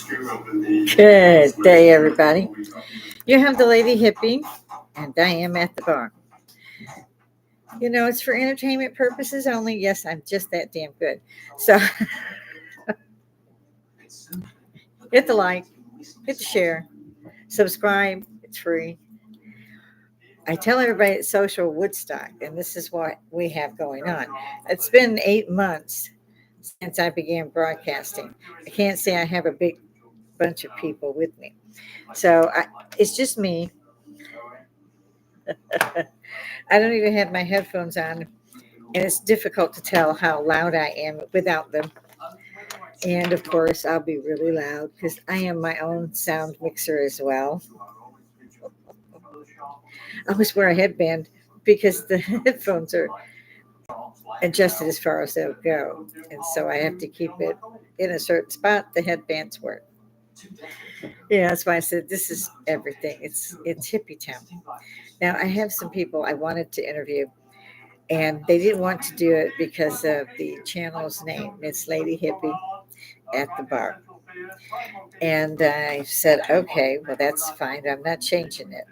Good day, everybody. You have the Lady Hippie, and I am at the bar. You know, it's for entertainment purposes only. Yes, I'm just that damn good. So hit the like, hit the share, subscribe. It's free. I tell everybody it's social Woodstock, and this is what we have going on. It's been 8 months since I began broadcasting. I can't say I have a big bunch of people with me. It's just me. I don't even have my headphones on, and it's difficult to tell how loud I am without them. And of course, I'll be really loud because I am my own sound mixer as well. I always wear a headband because the headphones are adjusted as far as they'll go. And so I have to keep it in a certain spot. The headbands work. Yeah, that's why I said this is everything. It's hippie town. Now I have some people I wanted to interview, and they didn't want to do it because of the channel's name. It's Lady Hippie at the Bar. And I said, okay, well, that's fine. I'm not changing it.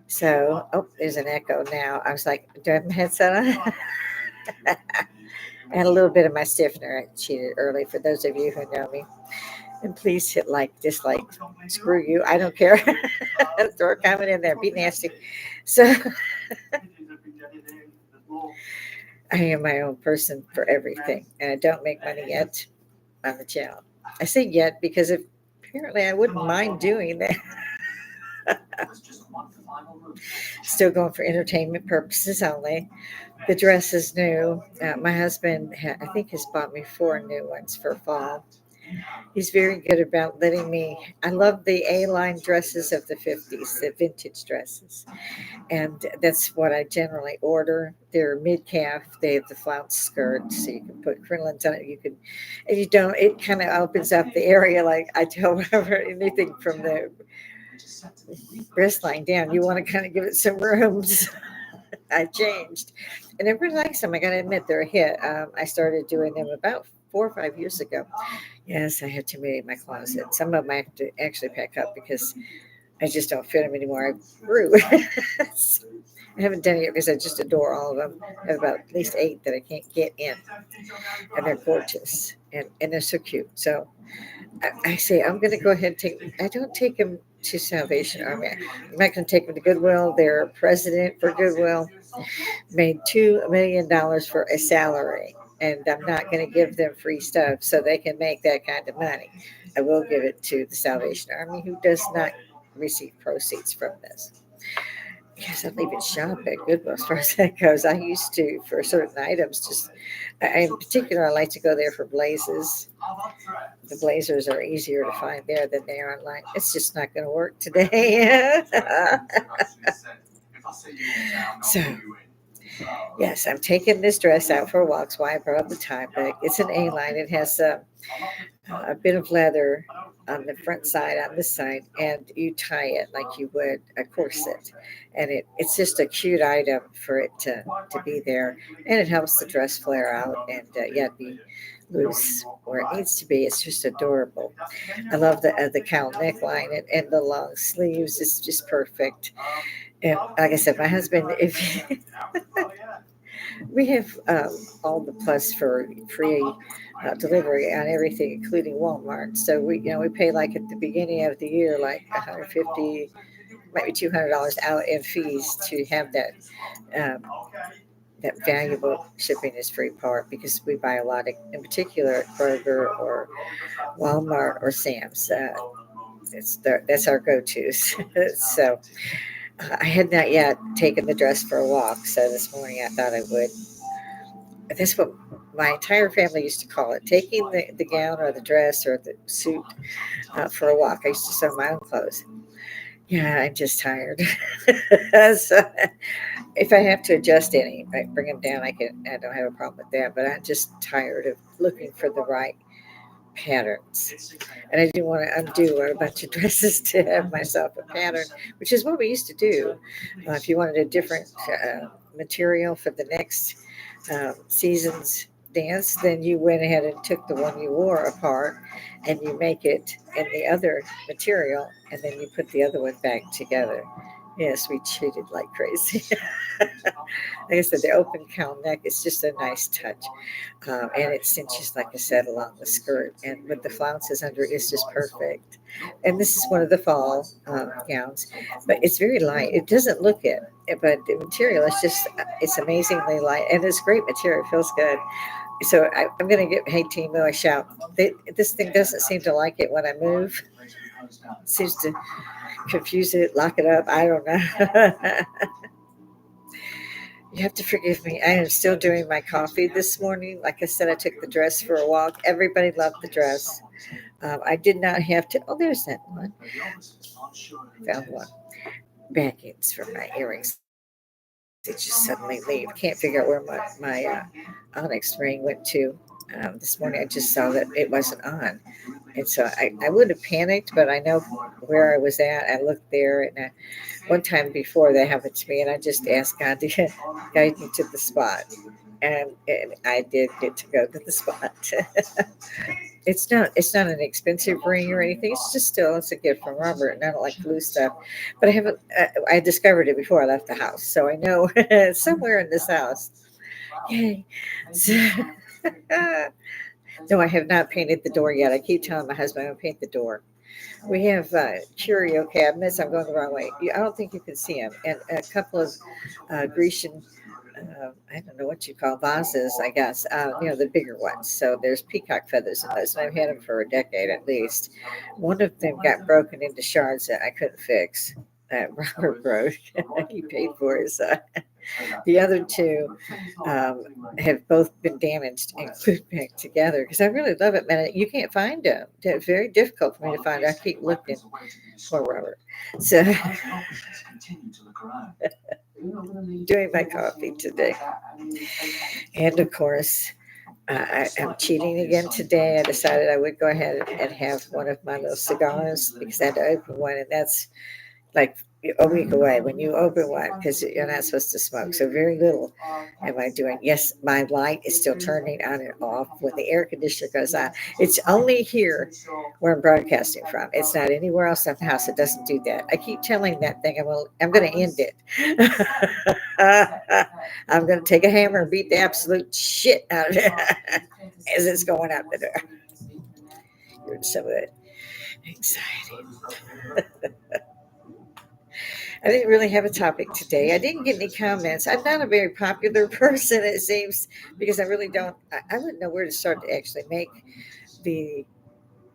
So, oh, there's an echo now. I was like, do I have my headset on? I had a little bit of my stiffener. I cheated early for those of you who know me. And please hit like, dislike, screw you. I don't care. Throw a comment in there. Be nasty. So I am my own person for everything. And I don't make money yet on the channel. I say yet because apparently I wouldn't mind doing that. Still going for entertainment purposes only. The dress is new. My husband, I think, has bought me 4 new ones for fall. He's very good about letting me. I love the A-line dresses of the 50s, the vintage dresses. And that's what I generally order. They're mid-calf. They have the flounce skirt, so you can put crinolines on it. You can, if you don't, it kind of opens up the area. Like I tell whoever, anything from the breast line down, you want to kind of give it some room. I changed, and everybody likes them. I got to admit, they're a hit. I started doing them about 4 or 5 years ago. Yes, I had too many in my closet. Some of them I have to actually pack up because I just don't fit them anymore. I grew. I haven't done it yet because I just adore all of them. I have about at least 8 that I can't get in, and they're gorgeous and they're so cute. So I say I'm going to go ahead and take. I don't take them to Salvation Army. I'm not going to take them to Goodwill. Their president for Goodwill made $2 million for a salary, and I'm not going to give them free stuff so they can make that kind of money. I will give it to the Salvation Army, who does not receive proceeds from this. Yes, I don't even shop at Goodwill as far as that goes. I used to for certain items. In particular, I like to go there for blazes. The blazers are easier to find there than they are online. It's just not going to work today. So, yes, I'm taking this dress out for a walk. That's why I brought up the tie, but it's an A-line. It has a bit of leather on the front side, on this side, and you tie it like you would a corset. And it's just a cute item for it to be there. And it helps the dress flare out and yet be loose where it needs to be. It's just adorable. I love the cowl neckline and the long sleeves. It's just perfect. And like I said, my husband, if we have all the plus for free delivery on everything, including Walmart. So we pay like at the beginning of the year, like 150, maybe $200 out in fees to have um, that valuable shipping is free part because we buy a lot of, in particular, at Kroger or Walmart or Sam's. That's our go-tos. So I had not yet taken the dress for a walk, so this morning I thought I would. That's what my entire family used to call it, taking the gown or the dress or the suit for a walk. I used to sew my own clothes. Yeah, I'm just tired. So if I have to adjust any, I bring them down, I don't have a problem with that, but I'm just tired of looking for the right patterns. And I didn't want to undo a bunch of dresses to have myself a pattern, which is what we used to do. If you wanted a different material for the next season's dance, then you went ahead and took the one you wore apart and you make it in the other material and then you put the other one back together. Yes, we cheated like crazy. Like I said, the open cowl neck is just a nice touch. And it cinches, like I said, along the skirt. And with the flounces under it, it's just perfect. And this is one of the fall gowns, but it's very light. It doesn't look it, but the material is just, it's amazingly light. And it's great material. It feels good. So I'm going to get, hey, Timo, a shout. This thing doesn't seem to like it when I move. It seems to confuse it, lock it up. I don't know. You have to forgive me. I am still doing my coffee this morning. Like I said, I took the dress for a walk. Everybody loved the dress. I did not have to. Oh, there's that one. Found one. Backings for my earrings. They just suddenly leave. Can't figure out where my onyx ring went to. This morning I just saw that it wasn't on. And so I would have panicked, but I know where I was at. I looked there, and one time before that happened to me, and I just asked God to guide me to the spot. And I did get to go to the spot. It's not an expensive ring or anything. It's a gift from Robert, and I don't like blue stuff. But I haven't. I discovered it before I left the house, so I know it's somewhere in this house. Yay! So, no, I have not painted the door yet. I keep telling my husband I'm gonna paint the door. We have curio cabinets. I'm going the wrong way. I don't think you can see them, and a couple of Grecian, I don't know what you call vases, I guess. The bigger ones. So there's peacock feathers in those, and I've had them for a decade at least. One of them got broken into shards that I couldn't fix. That Robert broke. He paid for it. So the other two have both been damaged and glued back together because I really love it, man. You can't find them. It's very difficult for me to find. I keep looking for Robert. So doing my coffee today. And of course, I'm cheating again today. I decided I would go ahead and have one of my little cigars because I had to open one, and that's like a week away when you open one because you're not supposed to smoke. So very little am I doing. Yes, my light is still turning on and off when the air conditioner goes on. It's only here where I'm broadcasting from. It's not anywhere else in the house. It doesn't do that. I keep telling that thing I'm going to end it. I'm going to take a hammer and beat the absolute shit out of it as it's going out the door. Here's some of that anxiety. I didn't really have a topic today. I didn't get any comments. I'm not a very popular person, it seems, because I really don't. I wouldn't know where to start to actually make the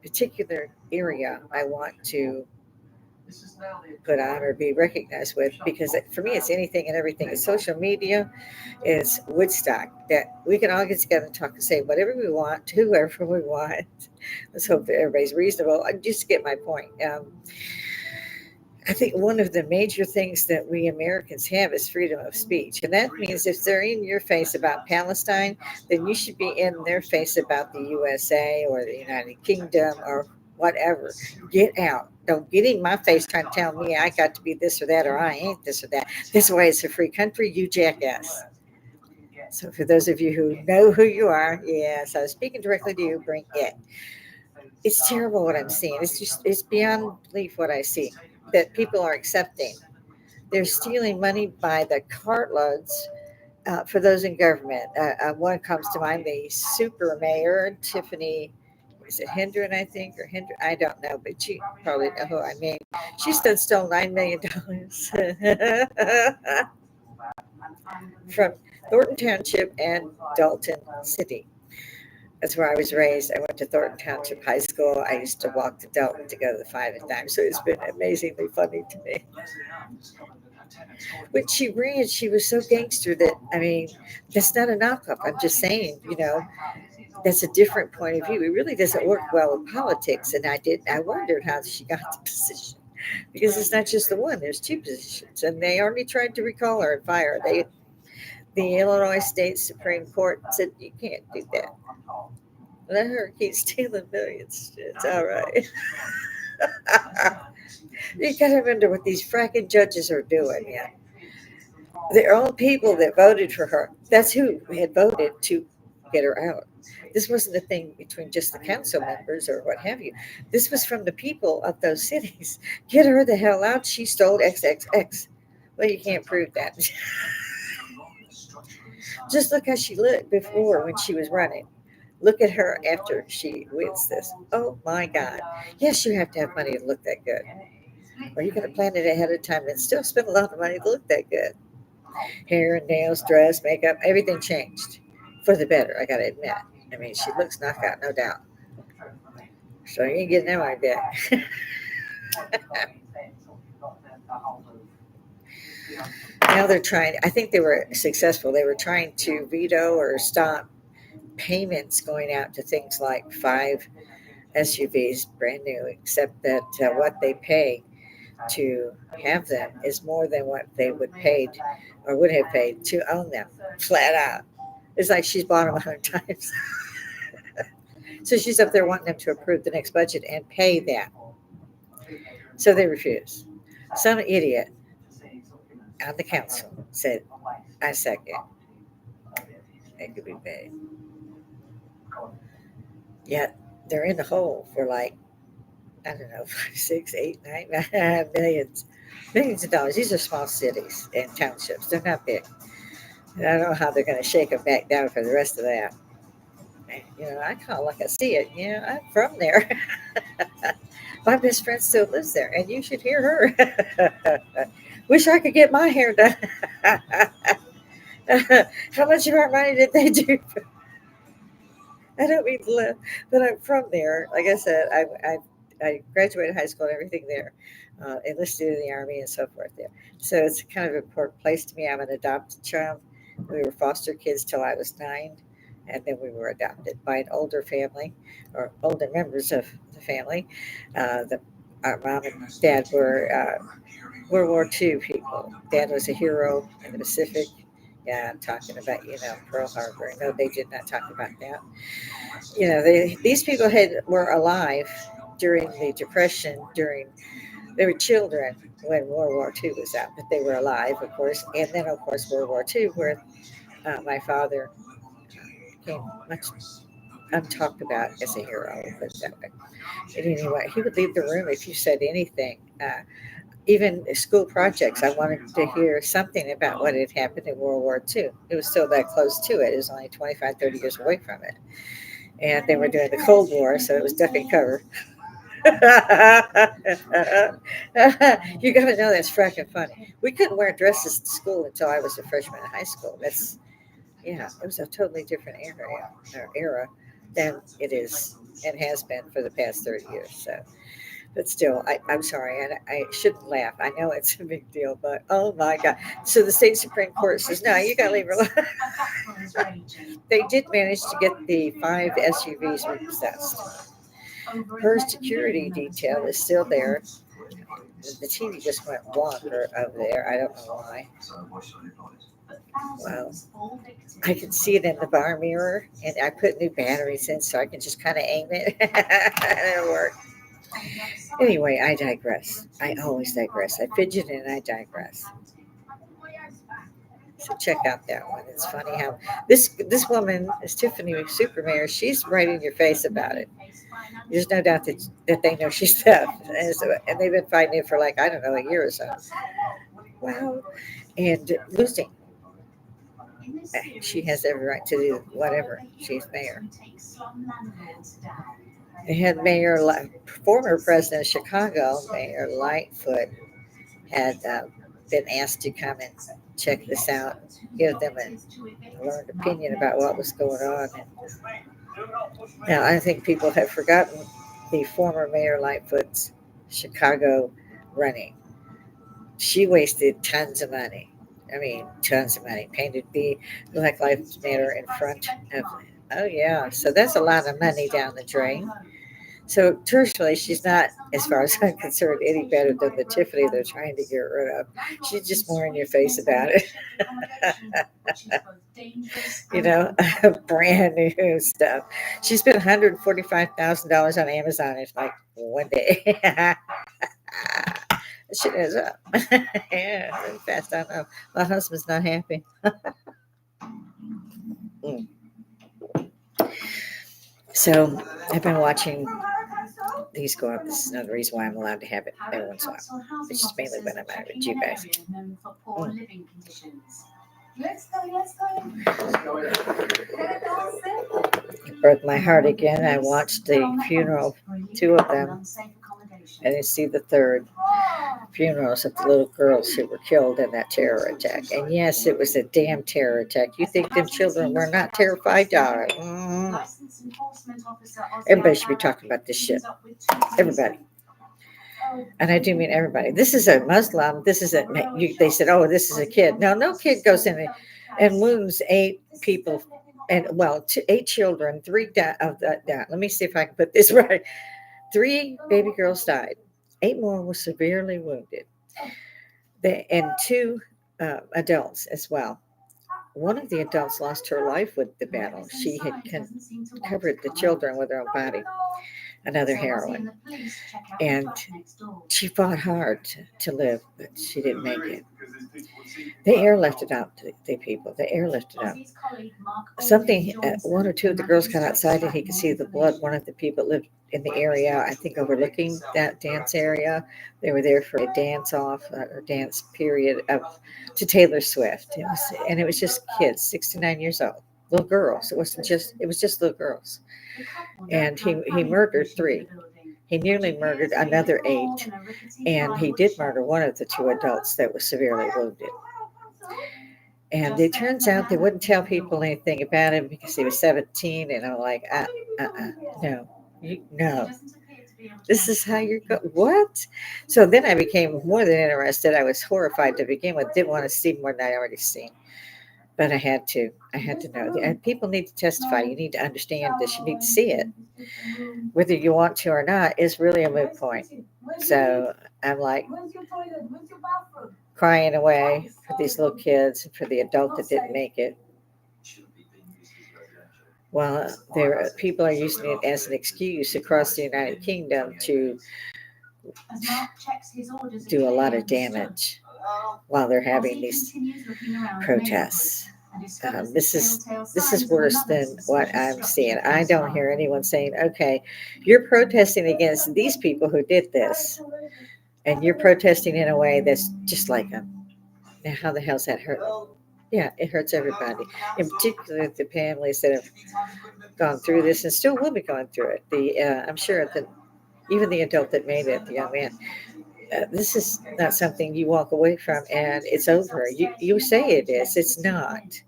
particular area I want to put on or be recognized with. Because for me, it's anything and everything. It's social media, it's Woodstock. That we can all get together and talk and say whatever we want to whoever we want. Let's hope that everybody's reasonable. I just get my point. I think one of the major things that we Americans have is freedom of speech. And that means if they're in your face about Palestine, then you should be in their face about the USA or the United Kingdom or whatever. Get out. Don't get in my face trying to tell me I got to be this or that or I ain't this or that. This way it's a free country, you jackass. So for those of you who know who you are, yes, I was speaking directly to you, bring it. It's terrible what I'm seeing. It's beyond belief what I see that people are accepting. They're stealing money by the cartloads for those in government. One comes to mind, the super mayor, Tiffany, is it Hendren, I think, or Hendren? I don't know, but you probably know who I mean. She stole $9 million from Thornton Township and Dalton City. That's where I was raised. I went to Thornton Township High School. I used to walk to Dalton to go to the five at times. So it's been amazingly funny to me. When she ran, she was so gangster that, I mean, that's not a knockoff. I'm just saying, that's a different point of view. It really doesn't work well in politics. And I wondered how she got the position because it's not just the one, there's two positions. And they already tried to recall her and fire her. The Illinois State Supreme Court said, you can't do that. Let her keep stealing millions. It's all right. You gotta wonder what these fracking judges are doing. Yeah, their own people that voted for her. That's who had voted to get her out. This wasn't a thing between just the council members or what have you. This was from the people of those cities. Get her the hell out. She stole XXX. Well, you can't prove that. Just look how she looked before when she was running. Look at her after she wins this. Oh my God. Yes, you have to have money to look that good. Or you could have planned it ahead of time and still spend a lot of money to look that good. Hair and nails, dress, makeup, everything changed for the better, I gotta admit. I mean, she looks knockout, no doubt. So you ain't getting that money back. Now they're trying, I think they were successful. They were trying to veto or stop payments going out to things like five SUVs, brand new, except that what they pay to have them is more than what they would paid or would have paid to own them, flat out. It's like she's bought them 100 times. So she's up there wanting them to approve the next budget and pay that. So they refuse. Some idiot on the council said, I second. It could be paid. Yet they're in the hole for like, I don't know, 5, 6, 8, 9 millions. Millions of dollars. These are small cities and townships. They're not big. And I don't know how they're going to shake them back down for the rest of that. I call it like I see it. I'm from there. My best friend still lives there, and you should hear her. Wish I could get my hair done. How much of our money did they do? I don't mean to laugh, but I'm from there. Like I said, I graduated high school and everything there, enlisted in the army and so forth there. So it's kind of an important place to me. I'm an adopted child. We were foster kids till I was 9, and then we were adopted by an older family or older members of the family. Our mom and dad were World War II people. Dad was a hero in the Pacific. Yeah, I'm talking about, Pearl Harbor. No, they did not talk about that. These people were alive during the Depression. They were children when World War II was out, but they were alive, of course. And then, of course, World War II, where my father became much talked about as a hero. But that way. And anyway, he would leave the room if you said anything. Even school projects, I wanted to hear something about what had happened in World War II. It was still that close to it. It was only 25, 30 years away from it. And they were doing the Cold War, so it was duck and cover. You got to know that's fracking funny. We couldn't wear dresses to school until I was a freshman in high school. It was a totally different era than it is and has been for the past 30 years. So, but still, I'm sorry, I shouldn't laugh. I know it's a big deal, but oh my God. So the state Supreme Court says, no, you got to leave her alone. They did manage to get the five SUVs repossessed. Her security detail is still there. The TV just went wonker over there. I don't know why. Wow. I can see it in the bar mirror, and I put new batteries in so I can just kind of aim it. It'll work. Anyway, I digress. I always digress. I fidget and I digress. So check out that one. It's funny how this woman is Tiffany Supermayor. She's right in your face about it. There's no doubt that they know she's theft, and they've been fighting it for like I don't know a year or so. Wow, and losing. She has every right to do whatever. She's mayor. They had former president of Chicago, Mayor Lightfoot, had been asked to come and check this out, give them a learned opinion about what was going on. Now, I think people have forgotten the former Mayor Lightfoot's Chicago running. She wasted tons of money. I mean, tons of money. Painted Black Lives Matter in front of. Oh yeah, so that's a lot of money down the drain. So truthfully, she's not, as far as I'm concerned, any better than the Tiffany they're trying to get rid of. She's just more in your face about it. Brand new stuff. She spent $145,000 on Amazon in like one day. Shit is up. Yeah, really fast. I know. My husband's not happy. Mm. So I've been watching these go up. This is another reason why I'm allowed to have it every once in a while. It's just mainly when I'm out with you guys. It broke my heart again. I watched the funeral, two of them, and I see the third funerals of the little girls who were killed in that terror attack. And yes, it was a damn terror attack. You think them children were not terrified? Everybody should be talking about this shit. Everybody. And I do mean everybody. This is a Muslim. This is a. They said, "Oh, this is a kid." No kid goes in and wounds 8 people, and well, 8 children. 3 of that. Let me see if I can put this right. 3 baby girls died. 8 more were severely wounded. And 2 adults as well. One of the adults lost her life with the battle. She had covered the children with her own body, another heroine. And she fought hard to live, but she didn't make it. They airlifted out the people. They airlifted out. Something, 1 or 2 of the girls got outside and he could see the blood. One of the people lived in the area, I think overlooking that dance area. They were there for a dance off or dance period to Taylor Swift. It was just kids, 6 to 9 years old, little girls. It was just little girls. And he murdered 3. He nearly murdered another 8, and he did murder one of the 2 adults that was severely wounded. And it turns out they wouldn't tell people anything about him because he was 17, and I'm like, no. No, this is how you're going. What? So then I became more than interested. I was horrified to begin with. Didn't want to see more than I already seen, but I had to. I had to know. And people need to testify. You need to understand this. You need to see it. Whether you want to or not is really a moot point. So I'm like crying away for these little kids and for the adult that didn't make it. Well, people are using it as an excuse across the United Kingdom to do a lot of damage while they're having these protests. This is worse than what I'm seeing. I don't hear anyone saying, "Okay, you're protesting against these people who did this, and you're protesting in a way that's just like them." Now, how the hell's that hurt? Yeah, it hurts everybody, in particular the families that have gone through this and still will be going through it. I'm sure that even the adult that made it, the young man, this is not something you walk away from and it's over. You say it is. It's not.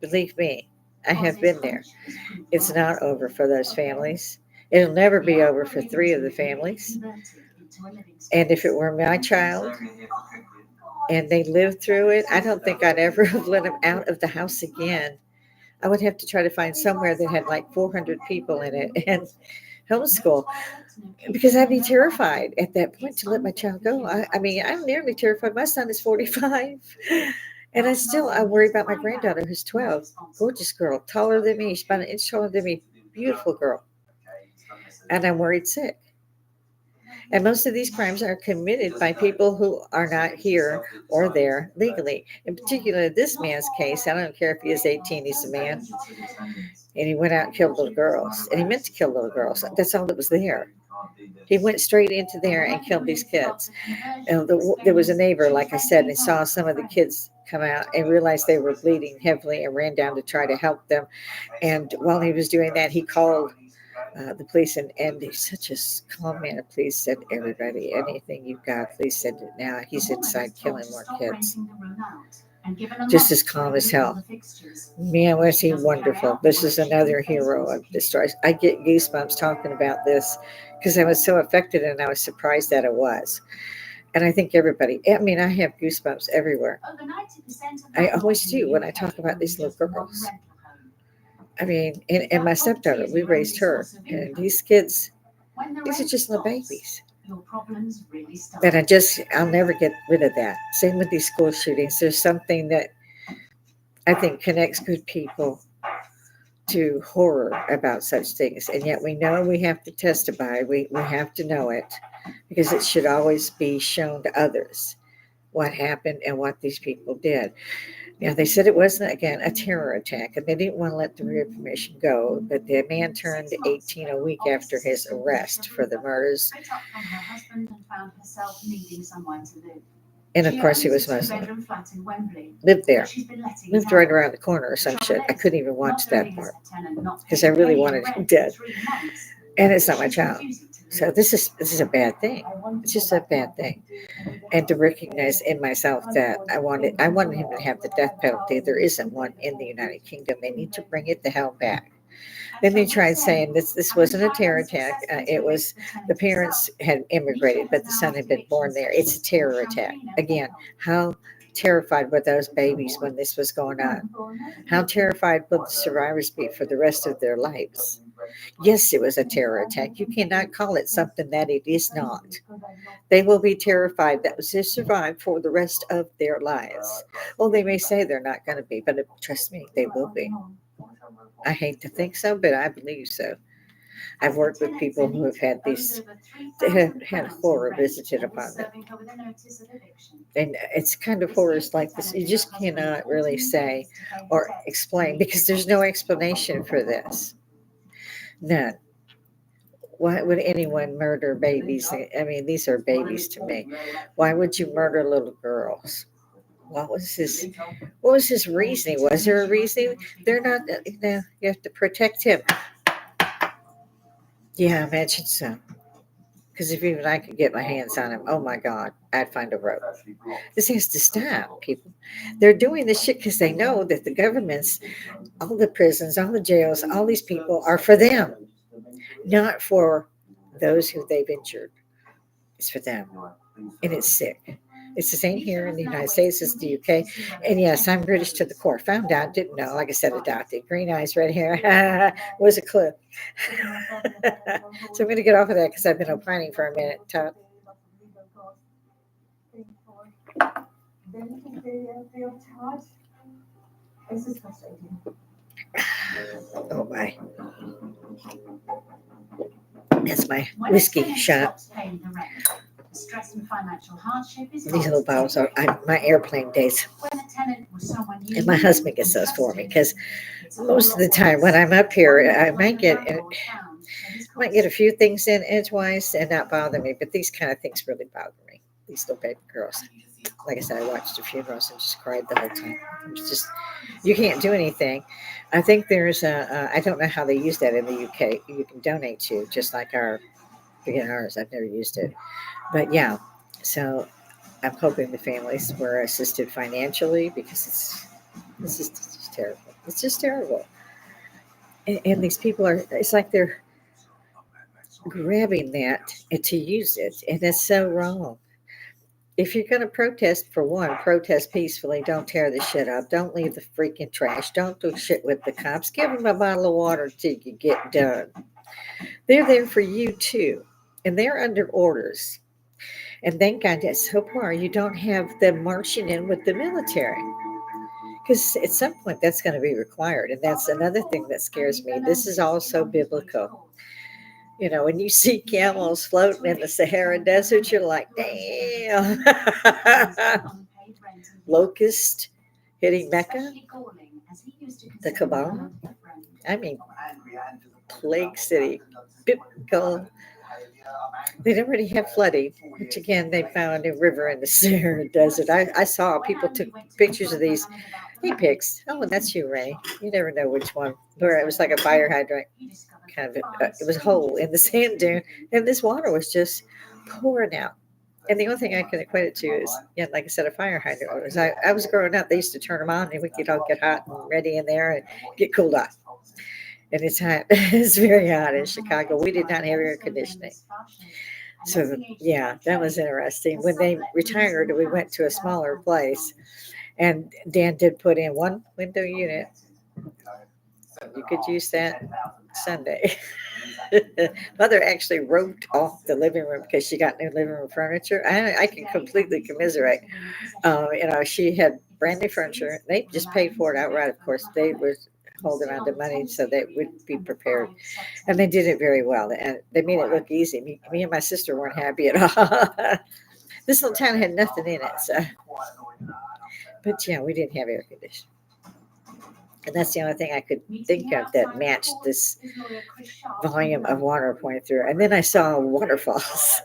Believe me, I have been there. It's not over for those families. It'll never be over for 3 of the families. And if it were my child and they lived through it, I don't think I'd ever have let them out of the house again. I would have to try to find somewhere that had like 400 people in it and homeschool, because I'd be terrified at that point to let my child go. I mean, I'm nearly terrified. My son is 45, and I worry about my granddaughter who's 12. Gorgeous girl, taller than me. She's about an inch taller than me. Beautiful girl. And I'm worried sick. And most of these crimes are committed by people who are not here or there legally. In particular, this man's case, I don't care if he is 18, he's a man. And he went out and killed little girls. And he meant to kill little girls. That's all that was there. He went straight into there and killed these kids. And there was a neighbor, like I said, and he saw some of the kids come out and realized they were bleeding heavily and ran down to try to help them. And while he was doing that, he called the police, and he's such a calm man. Please send everybody anything you've got. Please send it now. He's inside killing more kids. Just as calm as hell. Man, was he wonderful. This is another hero of the story. I get goosebumps talking about this because I was so affected and I was surprised that it was. And I think everybody, I mean, I have goosebumps everywhere. I always do when I talk about these little girls. I mean, and my stepdaughter, we raised her. And these kids, these are just little babies. And I'll never get rid of that. Same with these school shootings. There's something that I think connects good people to horror about such things. And yet we know we have to testify. We have to know it because it should always be shown to others what happened and what these people did. Now, they said it wasn't, again, a terror attack, and they didn't want to let the information go. But the man turned 18 a week after his arrest for the murders. And of course, he was Muslim. Lived there. Lived right around the corner or some shit. I couldn't even watch that part because I really wanted him dead. And it's not my child. So this is a bad thing. It's just a bad thing. And to recognize in myself that I wanted him to have the death penalty. There isn't one in the United Kingdom. They need to bring it the hell back. Then they tried saying this wasn't a terror attack. It was the parents had immigrated, but the son had been born there. It's a terror attack. Again, how terrified were those babies when this was going on? How terrified will the survivors be for the rest of their lives? Yes, it was a terror attack. You cannot call it something that it is not. They will be terrified that they survive for the rest of their lives. Well, they may say they're not going to be, but trust me, they will be. I hate to think so, but I believe so. I've worked with people who have had these, they have had horror visited upon them. And it's kind of horrors like this. You just cannot really say or explain because there's no explanation for this. None. Why would anyone murder babies? I mean, these are babies to me. Why would you murder little girls? What was his what was his reasoning? Was there a reasoning? They're not, you have to protect him. Yeah, I imagine so. Because if even I could get my hands on him, oh my God, I'd find a rope. This has to stop, people. They're doing this shit because they know that the governments, all the prisons, all the jails, all these people are for them, not for those who they've injured. It's for them. And it's sick. It's the same here in the United States as the UK. And yes, I'm British to the core. Found out, didn't know. Like I said, adopted. Green eyes, red hair. Was a clue. So I'm going to get off of that because I've been opining for a minute. Oh my. That's my whiskey shot. These little bottles are my airplane days. And my husband gets those for me because most of the time when I'm up here, I might get a few things in edgewise and not bother me, but these kind of things really bother me. These little baby girls. Like I said, I watched the funerals and just cried the whole time. It was just, you can't do anything. I think there's I don't know how they use that in the UK. You can donate to, just like ours. I've never used it. But yeah, so I'm hoping the families were assisted financially because this is just terrible. It's just terrible. And these people it's like they're grabbing that and to use it. And it's so wrong. If you're going to protest, for one, protest peacefully. Don't tear the shit up. Don't leave the freaking trash. Don't do shit with the cops. Give them a bottle of water till you get done. They're there for you too. And they're under orders. And thank God that so far you don't have them marching in with the military. Because at some point that's going to be required. And that's another thing that scares me. This is also biblical. When you see camels floating in the Sahara Desert, you're like, damn. Locust hitting Mecca, the Kaaba. I mean, plague city. Biblical. They'd already had flooding, which again, they found a river in the Sahara Desert. I saw people took pictures of these. Hey, pics. Oh, that's you, Ray. You never know which one. Where it was like a fire hydrant. Kind of, it was a hole in the sand dune, and this water was just pouring out. And the only thing I can equate it to is, yeah, like I said, a fire hydrant. I was growing up, they used to turn them on, and we could all get hot and ready in there and get cooled off. And it's hot. It's very hot in Chicago. We did not have air conditioning. So, yeah, that was interesting. When they retired, we went to a smaller place, and Dan did put in one window unit. You could use that Sunday. Mother actually roped off the living room because she got new living room furniture. I can completely commiserate. She had brand new furniture. They just paid for it outright. Of course, they were holding on to money so they would be prepared, and they did it very well. And they made it look easy. Me and my sister weren't happy at all. This little town had nothing in it, so. But yeah, we didn't have air conditioning. And that's the only thing I could think of that matched this volume of water pouring through. And then I saw waterfalls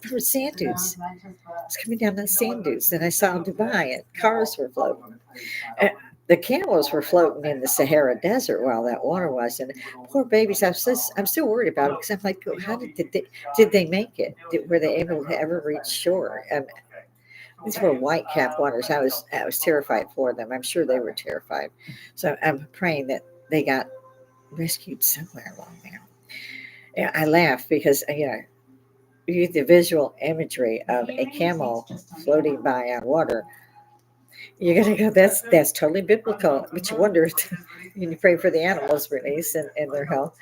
from sand dunes. It's coming down the sand dunes. And I saw Dubai and cars were floating. And the camels were floating in the Sahara Desert while that water was. And poor babies, I'm still worried about them because I'm like, oh, how did they make it? Were they able to ever reach shore? These were white cap waters. I was terrified for them. I'm sure they were terrified. So I'm praying that they got rescued somewhere along there. Yeah, I laugh because you get the visual imagery of a camel floating by on water. You're gonna go. That's totally biblical. But you wonder, you pray for the animals' release and their health.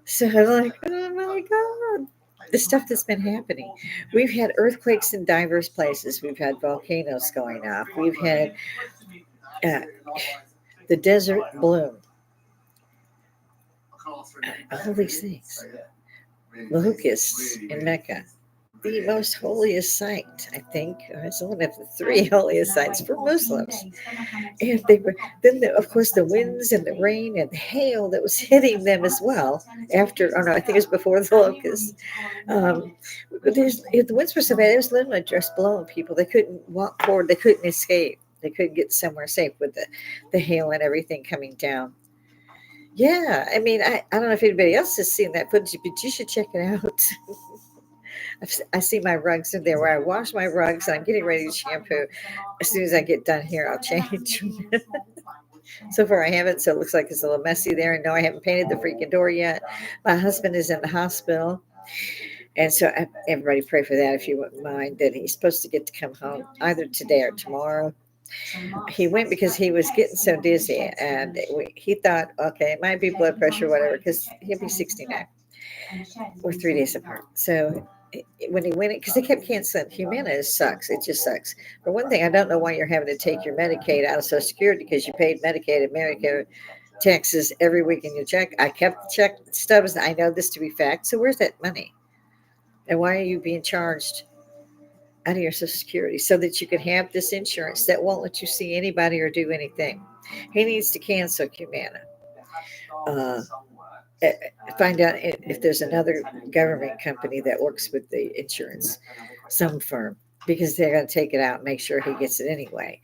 So I'm like, oh my god, the stuff that's been happening. We've had earthquakes in diverse places. We've had volcanoes going off. We've had uh, the desert bloom. All these things. Locusts in Mecca. The most holiest site, I think. It's one of the three holiest sites for Muslims. And they were then, of course, the winds and the rain and the hail that was hitting them as well. After, oh no, I think it was before the locusts. Um, but the winds were so bad, it was literally just blowing people. They couldn't walk forward. They couldn't escape. They couldn't get somewhere safe with the hail and everything coming down. Yeah, I mean, I don't know if anybody else has seen that footage, but you should check it out. I see my rugs in there where I wash my rugs and I'm getting ready to shampoo. As soon as I get done here, I'll change. So far, I haven't, so it looks like it's a little messy there. And no, I haven't painted the freaking door yet. My husband is in the hospital. And so everybody pray for that if you wouldn't mind, that he's supposed to get to come home either today or tomorrow. He went because he was getting so dizzy and he thought, okay, it might be blood pressure, whatever, because he'll be 69. We're 3 days apart. So when he went, because they kept canceling, Humana sucks. It just sucks. For one thing, I don't know why you're having to take your Medicaid out of Social Security because you paid Medicaid and Medicare taxes every week in your check. I kept the check stubs. I know this to be fact. So where's that money? And why are you being charged out of your Social Security so that you can have this insurance that won't let you see anybody or do anything? He needs to cancel Humana. Uh, find out if there's another government company that works with the insurance, some firm, because they're going to take it out and make sure he gets it anyway.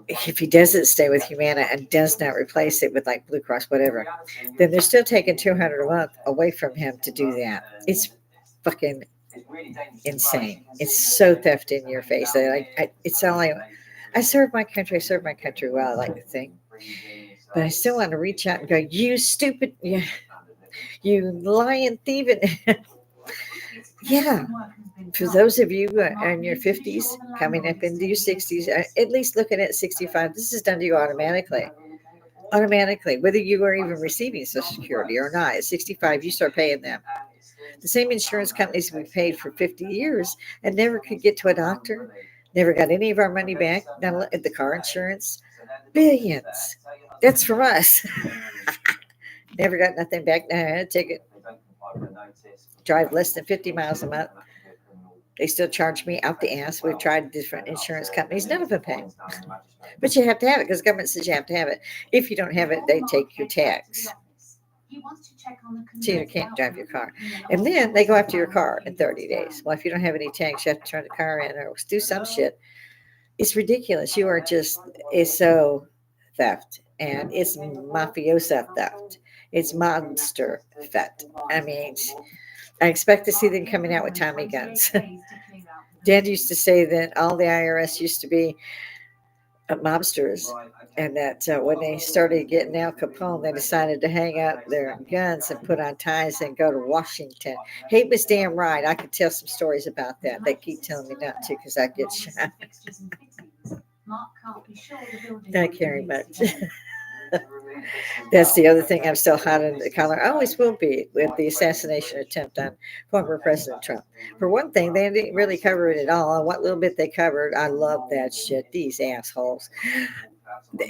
If he doesn't stay with Humana and does not replace it with like Blue Cross, whatever, then they're still taking $200 a month away from him to do that. It's fucking insane. It's so theft in your face. It's all I serve my country. I serve my country well, I like to think. But I still want to reach out and go, you stupid, you lying, thieving. Yeah. For those of you in your 50s, coming up into your 60s, at least looking at 65, this is done to you automatically. Automatically, whether you are even receiving Social Security or not, at 65, you start paying them. The same insurance companies we paid for 50 years and never could get to a doctor, never got any of our money back. Now, the car insurance, billions. That's from us. Never got nothing back. Now I had a ticket. Drive less than 50 miles a month. They still charge me out the ass. We've tried different insurance companies. None of them pay. But you have to have it because the government says you have to have it. If you don't have it, they take your tax. So you can't drive your car. And then they go after your car in 30 days. Well, if you don't have any tax, you have to turn the car in or do some shit. It's ridiculous. You are just, it's so theft. And it's mafiosa theft. It's monster theft. I mean, I expect to see them coming out with Tommy guns. Dad used to say that all the IRS used to be mobsters, and that when they started getting Al Capone, they decided to hang up their guns and put on ties and go to Washington. He was damn right. I could tell some stories about that. They keep telling me not to because I get shot. Not carry much. That's the other thing. I'm still hot in the collar. I always will be with the assassination attempt on former President Trump. For one thing, they didn't really cover it at all. And what little bit they covered, I love that shit. These assholes.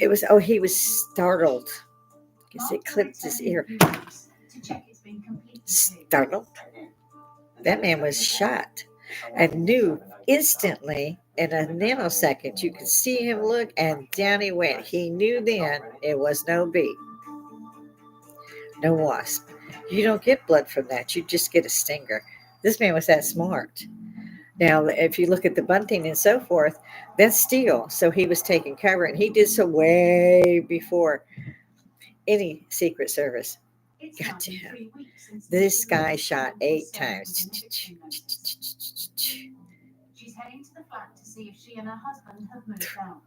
It was, oh, he was startled because it clipped his ear. Startled. That man was shot and knew instantly in a nanosecond, you could see him look, and down he went. He knew then it was no bee, no wasp. You don't get blood from that. You just get a stinger. This man was that smart. Now, if you look at the bunting and so forth, that's steel. So he was taking cover, and he did so way before any Secret Service got to him. This guy shot 8 times. She's heading to the flat to see if she and her husband have moved out.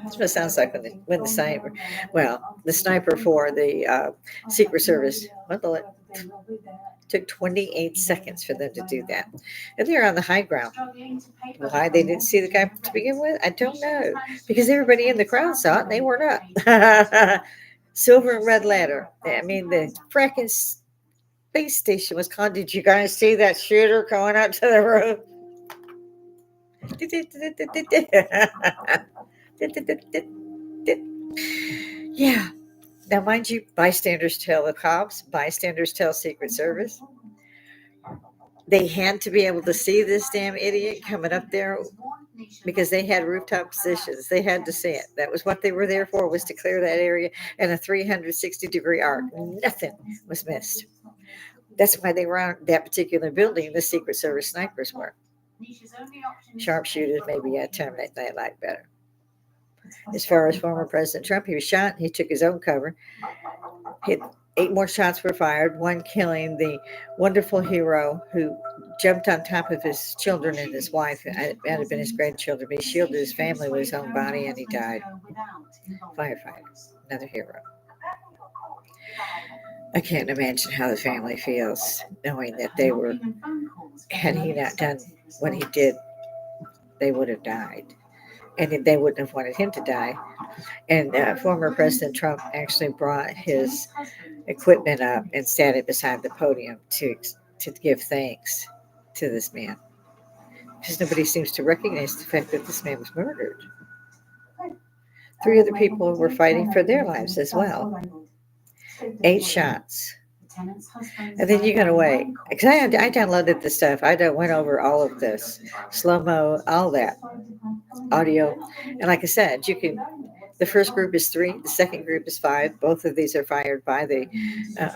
That's what it sounds like when the sniper, well, the sniper for the Secret Service, it took 28 seconds for them to do that. And they're on the high ground. Why they didn't see the guy to begin with, I don't know. Because everybody in the crowd saw it and they weren't up. Silver and red ladder. I mean, the fracking space station was called. Did you guys see that shooter going up to the roof? Yeah. Now, mind you, bystanders tell the cops, bystanders tell Secret Service. They had to be able to see this damn idiot coming up there because they had rooftop positions. They had to see it. That was what they were there for, was to clear that area in a 360-degree arc. Nothing was missed. That's why they were on that particular building. The Secret Service snipers were. Sharpshooters, maybe a term that they like better. As far as former President Trump, he was shot. He took his own cover. 8 more shots were fired, one killing the wonderful hero who jumped on top of his children and his wife. It might have been his grandchildren, but he shielded his family with his own body, and he died. Firefighter, another hero. I can't imagine how the family feels knowing that they were, had he not done what he did, they would have died. And they wouldn't have wanted him to die. And former President Trump actually brought his equipment up and sat it beside the podium to give thanks to this man. Because nobody seems to recognize the fact that this man was murdered. 3 other people were fighting for their lives as well. 8 shots. And then you're going to wait. Because I downloaded the stuff. I went over all of this. Slow-mo, all that. Audio. And like I said, you can. The first group is 3. The second group is 5. Both of these are fired by the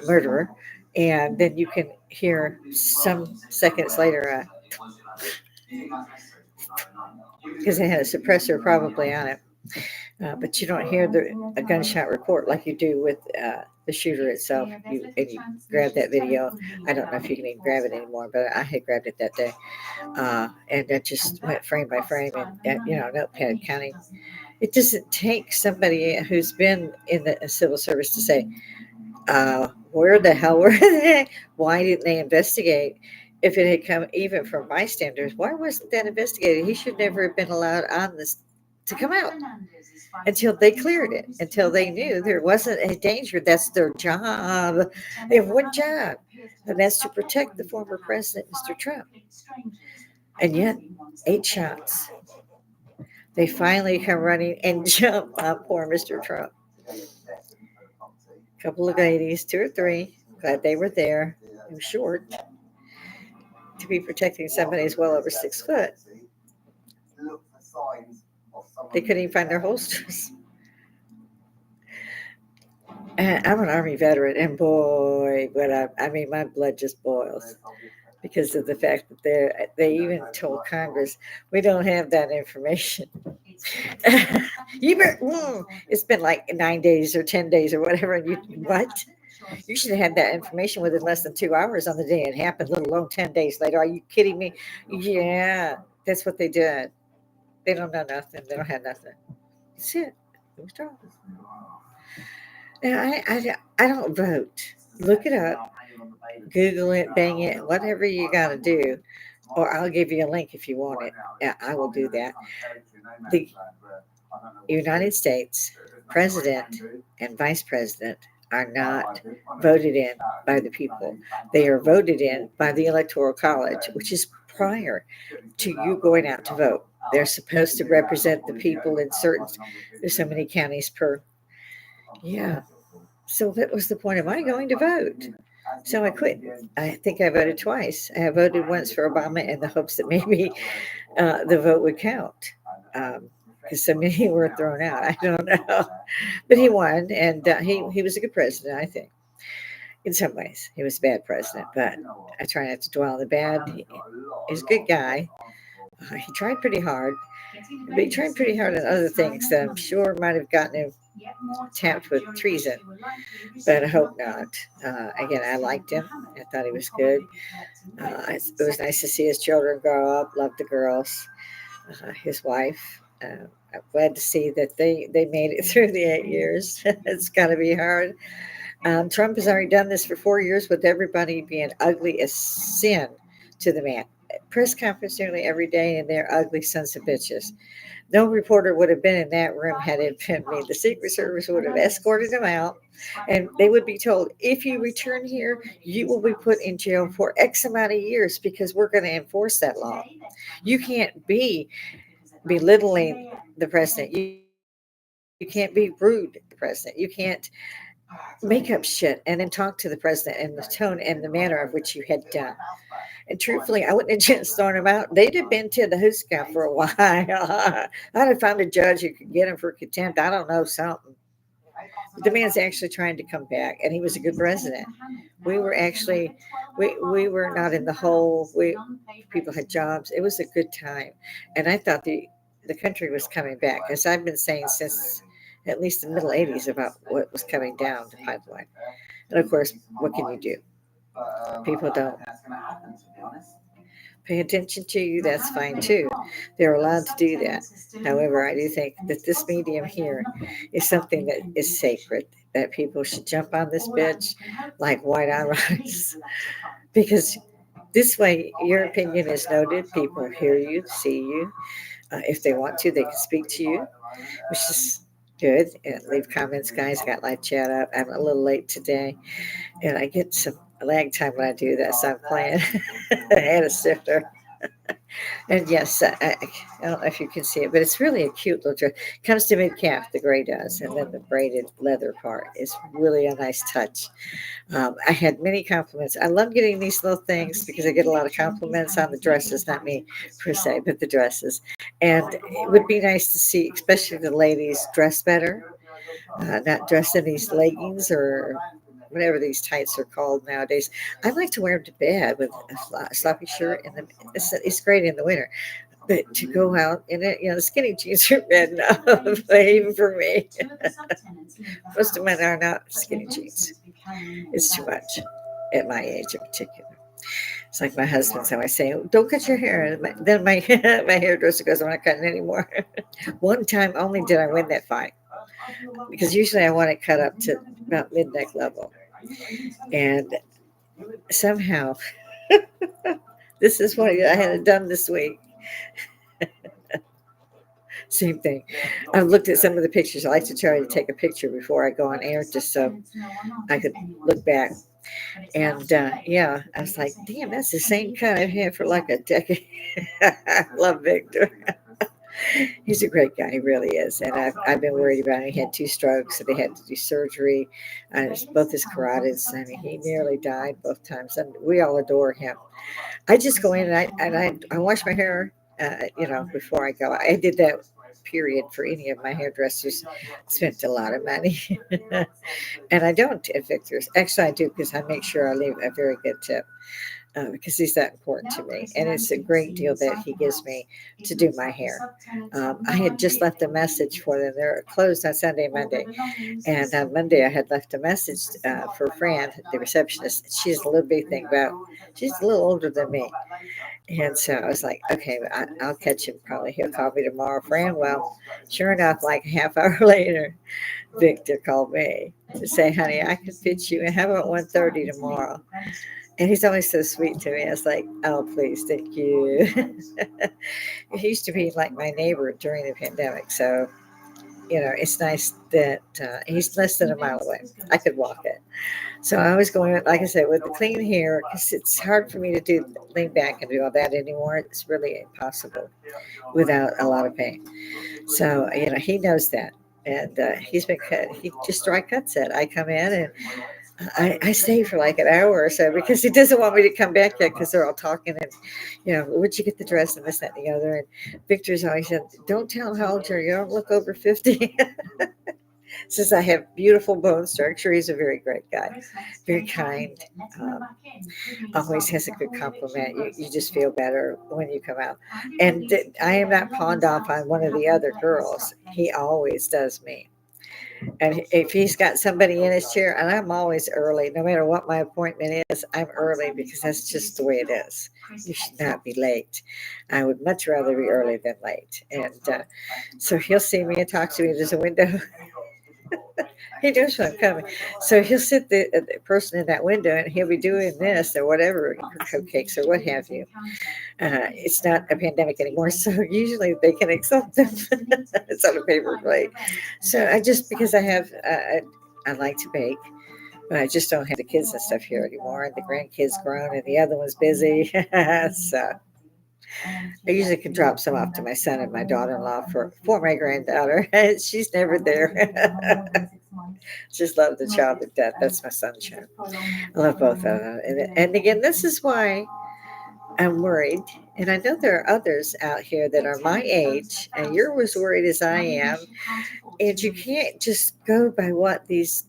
murderer. And then you can hear some seconds later, because they had a suppressor probably on it. But you don't hear a gunshot report like you do with the shooter itself. You grab that video. I don't know if you can even grab it anymore, but I had grabbed it that day. And it just went frame by frame and, notepad counting. It doesn't take somebody who's been in the civil service to say, where the hell were they? Why didn't they investigate? If it had come even from bystanders, why wasn't that investigated? He should never have been allowed on this to come out until they cleared it, until they knew there wasn't a danger. That's their job. They have one job, and that's to protect the former president, Mr. Trump. And yet, 8 shots. They finally come running and jump on poor Mr. Trump. A couple of ladies, 2 or 3, glad they were there. It was short to be protecting somebody who's well over 6 foot. They couldn't even find their holsters. And I'm an Army veteran, and boy, but my blood just boils because of the fact that they even told Congress, we don't have that information. It's been like 9 days or 10 days or whatever, and what? You should have had that information within less than 2 hours on the day it happened, let alone 10 days later. Are you kidding me? Yeah, that's what they did. They don't know nothing. They don't have nothing. That's it. It was wrong. Now, I don't vote. Look it up. Google it, bang it, whatever you got to do. Or I'll give you a link if you want it. Yeah, I will do that. The United States president and vice president are not voted in by the people. They are voted in by the Electoral College, which is prior to you going out to vote. They're supposed to represent the people in there's so many counties per. Yeah. So what was the point of my going to vote? So I quit. I think I voted twice. I voted once for Obama in the hopes that maybe the vote would count. Because so many were thrown out. I don't know. But he won, and he was a good president, I think. In some ways, he was a bad president, but I try not to dwell on the bad. He's a good guy. He tried pretty hard, but he tried pretty hard on other things that I'm sure might have gotten him tapped with treason, but I hope not. Again, I liked him. I thought he was good. It was nice to see his children grow up, love the girls, his wife. I'm glad to see that they made it through the 8 years. It's got to be hard. Trump has already done this for 4 years with everybody being ugly as sin to the man. Press conference nearly every day, and they're ugly sons of bitches. No reporter would have been in that room had it been me. The Secret Service would have escorted them out, and they would be told, if you return here, you will be put in jail for X amount of years because we're going to enforce that law. You can't be belittling the president. You can't be rude to the president. You can't make up shit and then talk to the president in the tone and the manner of which you had done. And truthfully, I wouldn't have just thrown him out. They'd have been to the hoosgow for a while. I'd have found a judge who could get him for contempt. I don't know, something. But the man's actually trying to come back, and he was a good president. We were actually, we were not in the hole. People had jobs. It was a good time, and I thought the country was coming back, as I've been saying since at least the middle '80s about what was coming down the pipeline. And of course, what can you do? People don't pay attention to you, that's fine too. They're allowed to do that. However, I do think that this medium here is something that is sacred, that people should jump on this bitch like white on rice. Because this way, your opinion is noted. People hear you, see you. If they want to, they can speak to you, which is good. And leave comments, guys. Got live chat up. I'm a little late today, and I get some lag time when I do that, so I'm playing. I had a sifter. And yes, I don't know if you can see it, but it's really a cute little dress. Comes to mid calf, the gray does, and then the braided leather part is really a nice touch. I had many compliments. I love getting these little things because I get a lot of compliments on the dresses, not me per se, but the dresses. And it would be nice to see, especially the ladies, dress better, not dressed in these leggings or whatever these tights are called nowadays. I like to wear them to bed with a sloppy shirt, and it's great in the winter. But to go out in it, the skinny jeans are bad enough, even for me. Most of mine are not skinny jeans. It's too much at my age in particular. It's like my husband's always saying, "Don't cut your hair." And then my my hairdresser goes, "I'm not cutting anymore." One time only did I win that fight because usually I want it cut up to about mid neck level, and somehow this is what I had it done this week. Same thing. I've looked at some of the pictures. I like to try to take a picture before I go on air just so I could look back. And yeah, I was like, damn, that's the same cut I've had for like a decade. I love Victor. He's a great guy. He really is. And I've been worried about him. He had 2 strokes, so they had to do surgery. Both his carotids. I mean, he nearly died both times. And we all adore him. I just go in and I wash my hair, before I go. I did that period for any of my hairdressers. Spent a lot of money. And I don't at Victor's. Actually, I do because I make sure I leave a very good tip because he's that important to me. And it's a great deal that he gives me to do my hair. I had just left a message for them. They're closed on Sunday and Monday. And on Monday, I had left a message for Fran, the receptionist. She's a little big thing about, she's a little older than me. And so I was like, okay, I'll catch him probably. He'll call me tomorrow. Fran, well, sure enough, like a half hour later, Victor called me to say, honey, I can fit you. And how about 1:30 tomorrow? And he's always so sweet to me. I was like, oh, please, thank you. He used to be like my neighbor during the pandemic. So, it's nice that he's less than a mile away. I could walk it. So I was going, like I said, with the clean hair, because it's hard for me to lean back and do all that anymore. It's really impossible without a lot of pain. So, he knows that. And he's been cut. He just dry cuts it. I come in and I stay for like an hour or so because he doesn't want me to come back yet because they're all talking and, where'd you get the dress and this, that, and the other. And Victor's always said, don't tell him how old you are. You don't look over 50. Since I have beautiful bone structure, he's a very great guy, very kind. Um, Always has a good compliment. You just feel better when you come out. And I am not pawned off on one of the other girls. He always does me. And if he's got somebody in his chair, and I'm always early, no matter what my appointment is, I'm early because that's just the way it is. You should not be late. I would much rather be early than late. And so he'll see me and talk to me. There's a window. He knows when I'm coming. So he'll sit the person in that window and he'll be doing this or whatever, or cupcakes or what have you. It's not a pandemic anymore, so usually they can accept them. It's on a paper plate. So I just, because I like to bake, but I just don't have the kids and stuff here anymore. And the grandkids grown and the other one's busy. So I usually can drop some off to my son and my daughter-in-law for my granddaughter. She's never there. Just love the child to death. That's my sunshine. I love both of them. And again, this is why I'm worried. And I know there are others out here that are my age, and you're as worried as I am. And you can't just go by what these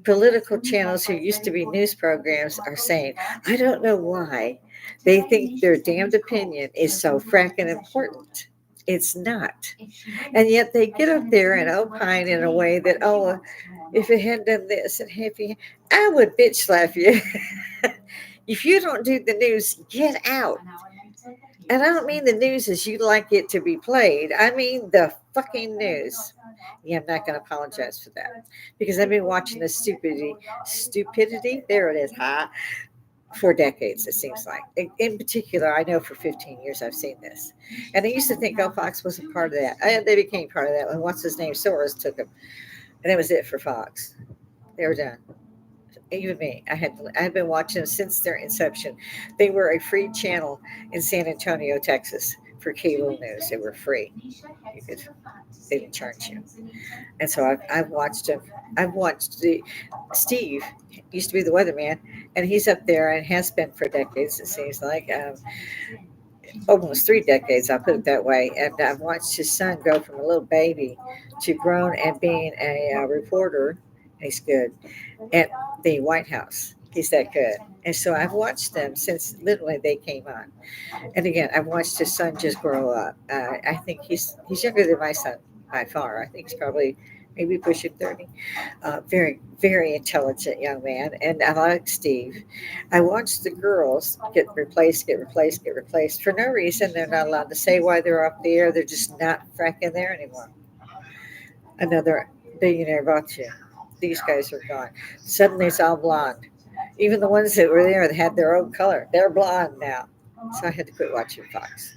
political channels who used to be news programs are saying. I don't know why they think their damned opinion is so fracking important. It's not. And yet they get up there and opine in a way that, oh, if it had done this and if you, I would bitch slap you. If you don't do the news, get out. And I don't mean the news as you like it to be played. I mean the fucking news. Yeah, I'm not going to apologize for that because I've been watching the stupidity. There it is, huh? For decades, it seems like. In particular, I know for 15 years I've seen this. And I used to think, oh, Fox wasn't part of that. They became part of that when what's his name, Soros took them. And that was it for Fox. They were done. Even me, I've been watching them since their inception. They were a free channel in San Antonio, Texas, for cable news. They were free. You could, they didn't charge you. And so I've watched him. I've watched Steve used to be the weatherman, and he's up there and has been for decades. It seems like almost 3 decades. I'll put it that way. And I've watched his son go from a little baby to grown and being a reporter. He's good at the White House. He's that good. And so I've watched them since literally they came on. And again, I've watched his son just grow up. I think he's younger than my son by far. I think he's probably maybe pushing 30. Very, very intelligent young man. And I like Steve. I watched the girls get replaced, get replaced, get replaced. For no reason, they're not allowed to say why they're up there. They're just not fracking there anymore. Another billionaire bought you. These guys are gone. Suddenly it's all blonde. Even the ones that were there that had their own color, they're blonde now. So I had to quit watching Fox.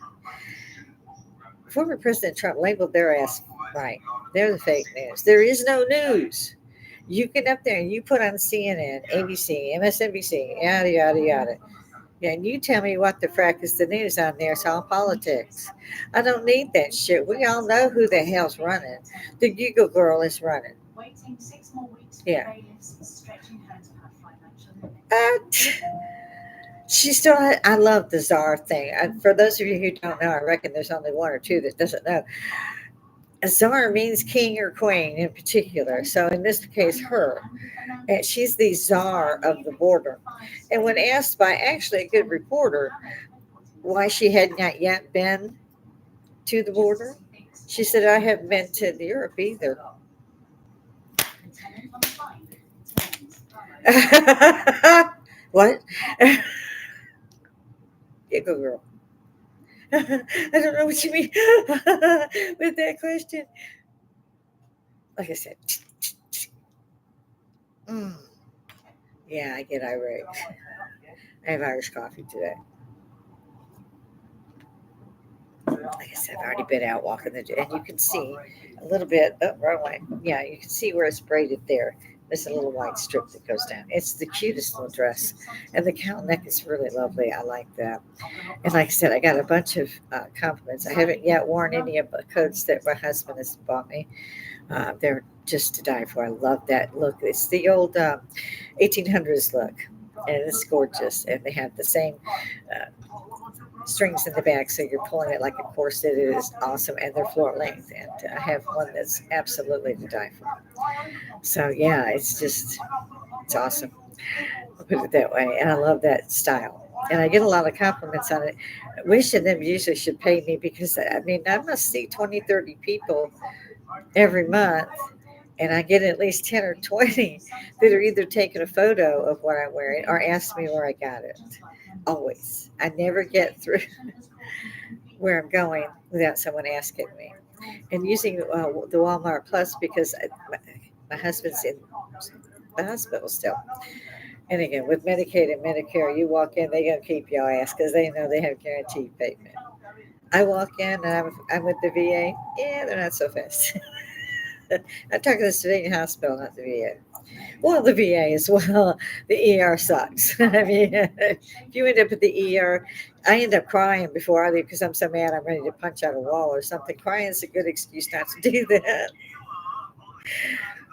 Former President Trump labeled their ass right. They're the fake news. There is no news. You get up there and you put on CNN, ABC, MSNBC, yada, yada, yada. Yeah, and you tell me what the frack is the news on there. It's all politics. I don't need that shit. We all know who the hell's running. The Google girl is running. Yeah. Uh, she still, I love the czar thing. For those of you who don't know, I reckon there's only one or two that doesn't know. A czar means king or queen in particular. So in this case, her. And she's the czar of the border. And when asked by actually a good reporter why she had not yet been to the border, she said, I haven't been to Europe either. What? Giggle girl. I don't know what you mean with that question. Like I said, mm, yeah, I get irate. I have Irish coffee today. Like I said, I've already been out walking and you can see a little bit. Oh, wrong way. Yeah, you can see where it's braided there. There's a little white strip that goes down. It's the cutest little dress, and the cow neck is really lovely. I like that. And like I said, I got a bunch of compliments. I haven't yet worn any of the coats that my husband has bought me. They're just to die for. I love that look. It's the old 1800s look, and it's gorgeous. And they have the same uh, strings in the back, so you're pulling it like a corset. It is awesome, and they're floor length. And I have one that's absolutely to die for. So yeah, it's awesome. I'll put it that way, and I love that style. And I get a lot of compliments on it. Wish of them usually should pay me because I mean I must see 20, 30 people every month, and I get at least 10 or 20 that are either taking a photo of what I'm wearing or ask me where I got it. Always. I never get through where I'm going without someone asking me. And using the Walmart Plus because my husband's in the hospital still. And again, with Medicaid and Medicare, you walk in, they gonna keep your ass because they know they have guaranteed payment. I walk in and I'm with the VA. Yeah, they're not so fast. I'm talking to the civilian hospital, not the VA. Well, the VA as well. The ER sucks. I mean, if you end up at the ER, I end up crying before I leave because I'm so mad I'm ready to punch out a wall or something. Crying is a good excuse not to do that.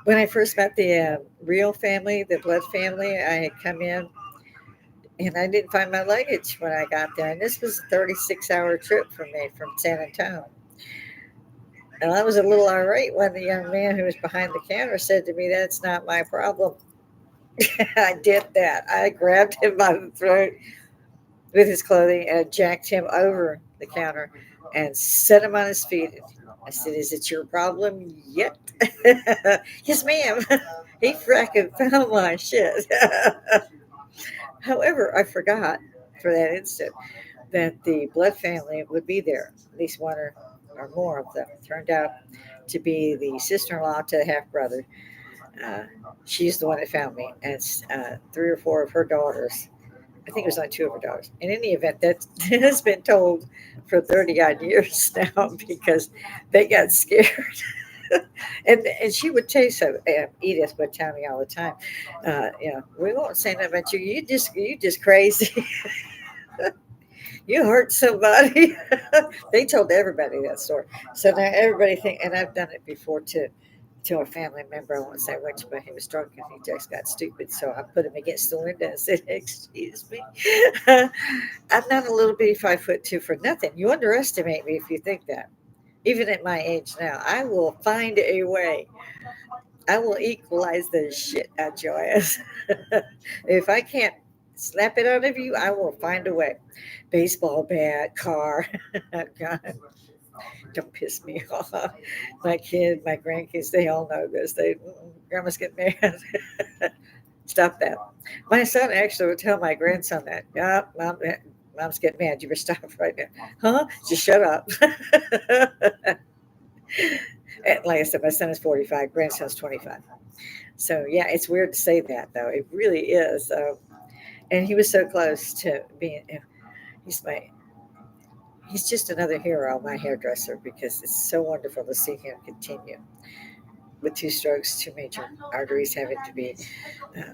When I first met the real family, the blood family, I had come in and I didn't find my luggage when I got there. And this was a 36-hour trip for me from San Antonio. And I was a little irate when the young man who was behind the counter said to me, "That's not my problem." I did that. I grabbed him by the throat with his clothing and jacked him over the counter and set him on his feet. I said, "Is it your problem yet?" "Yes, ma'am." He fracking found my shit. However, I forgot for that instant that the blood family would be there, at least one or more of them. Turned out to be the sister in law to the half brother. Uh, she's the one that found me, and three or four of her daughters. I think it was only two of her daughters. In any event, that has been told for 30 odd years now because they got scared. And she would tell you so. Edith would tell me all the time, we won't say nothing about you. You just crazy. You hurt somebody. They told everybody that story. So now everybody think, and I've done it before too. To a family member, I won't say which, but he was drunk and he just got stupid. So I put him against the window and said, "Excuse me, I'm not a little bitty 5'2" for nothing. You underestimate me if you think that. Even at my age now, I will find a way. I will equalize the shit out your ass. If I can't slap it out of you, I will find a way. Baseball bat, car, gun. Don't piss me off. My kid, my grandkids, they all know this. Grandma's get mad. Stop that. My son actually would tell my grandson that. Yeah, mom's getting mad. You better stop right now. Huh? Just shut up. And like I said, my son is 45, grandson's 25. So yeah, it's weird to say that though. It really is. And he was so close to being. He's my he's just another hero, my hairdresser, because it's so wonderful to see him continue with two strokes, two major arteries having to be uh,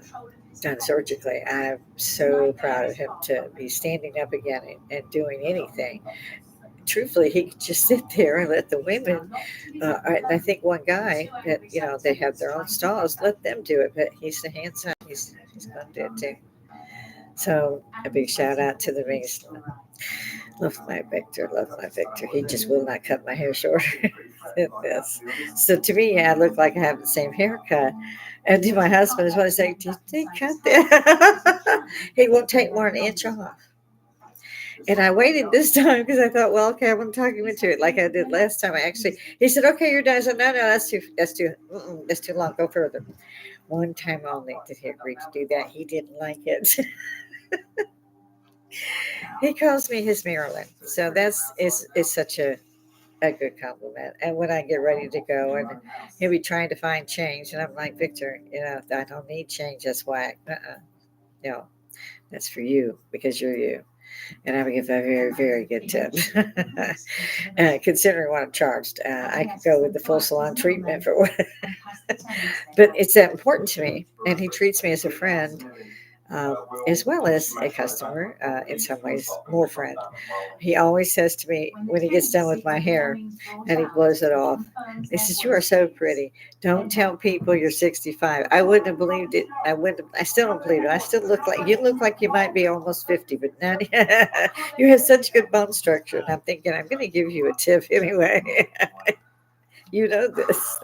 done surgically. I'm so proud of him to be standing up again and doing anything. Truthfully, he could just sit there and let the women. And I think one guy that they have their own stalls, let them do it. But he's the hands-on. He's going to do it too. So a big shout out to the biggest. Love my Victor. Love my Victor. He just will not cut my hair shorter than this. So to me, I look like I have the same haircut. And to my husband, is what I say, did they cut that? He won't take more than an inch off. And I waited this time because I thought, well, okay, I'm going to talk him into it like I did last time. He said, okay, you're done. I said, no, that's too long. Go further. One time only did he agree to do that. He didn't like it. He calls me his Marilyn. So is such a good compliment. And when I get ready to go, and he'll be trying to find change, and I'm like, Victor, I don't need change. That's why. No, that's for you because you're you. And I would give a very, very good tip. Considering what I'm charged, I could go with the full salon treatment for what. But it's that important to me, and he treats me as a friend. as well as a customer, in some ways, more friend. He always says to me when he gets done with my hair and he blows it off, he says, "You are so pretty. Don't tell people you're 65." I wouldn't have believed it. I wouldn't. I still don't believe it. I still look like you might be almost 50, but not. You have such good bone structure. And I'm thinking I'm going to give you a tip anyway. You know this,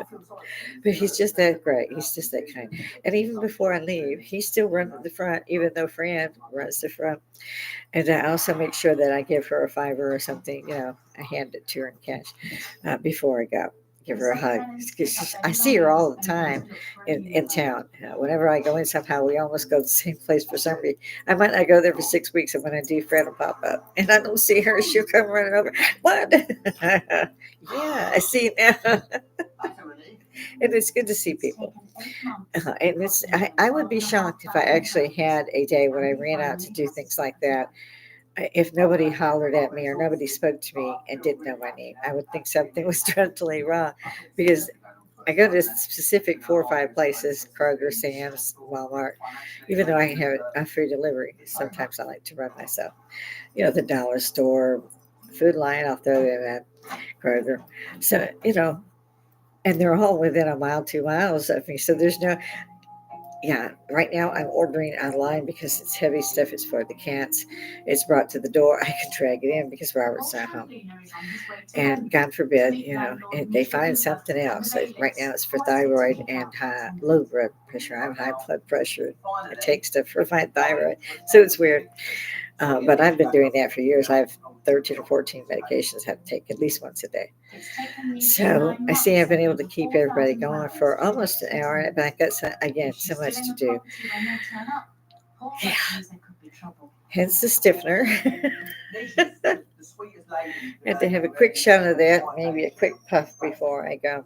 but he's just that great. He's just that kind. And even before I leave, he still runs the front, even though Fran runs the front. And I also make sure that I give her a $5 or something. I hand it to her in cash before I go. Give her a hug. I see her all the time in town. Whenever I go in, somehow we almost go to the same place for some reason. I might not go there for 6 weeks, and when I do, Fred will pop up, and I don't see her. She'll come running over. What? Yeah, I see now. And it's good to see people. And I would be shocked if I actually had a day when I ran out to do things like that. If nobody hollered at me or nobody spoke to me and didn't know my name, I would think something was dreadfully wrong, because I go to specific 4 or 5 places: Kroger, Sam's, Walmart. Even though I have a free delivery, sometimes I like to run myself. The dollar store, Food Lion, I'll throw in that, Kroger. So, and they're all within a mile, 2 miles of me. So there's no, yeah, right now I'm ordering online because it's heavy stuff. It's for the cats. It's brought to the door. I can drag it in because Robert's not home. And God forbid, and they find something else. Right now it's for thyroid and low blood pressure. I have high blood pressure. I take stuff for my thyroid. So it's weird. But I've been doing that for years. I have 13 or 14 medications I have to take at least once a day. So I see I've been able to keep everybody going for almost an hour, but I've got, again, so much to do. Yeah. Hence the stiffener. And to have a quick shot of that, maybe a quick puff before I go.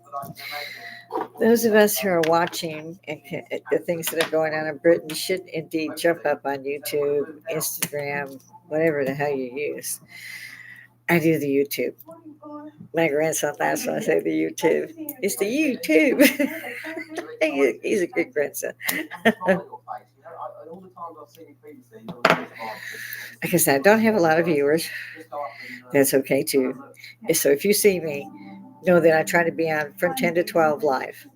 Those of us who are watching and the things that are going on in Britain should indeed jump up on YouTube, Instagram, whatever the hell you use. I do the YouTube. My grandson laughs when I say the YouTube. It's the YouTube. He's a good grandson. Like I said, I don't have a lot of viewers. That's okay too. So if you see me, know that I try to be on from 10 to 12 live.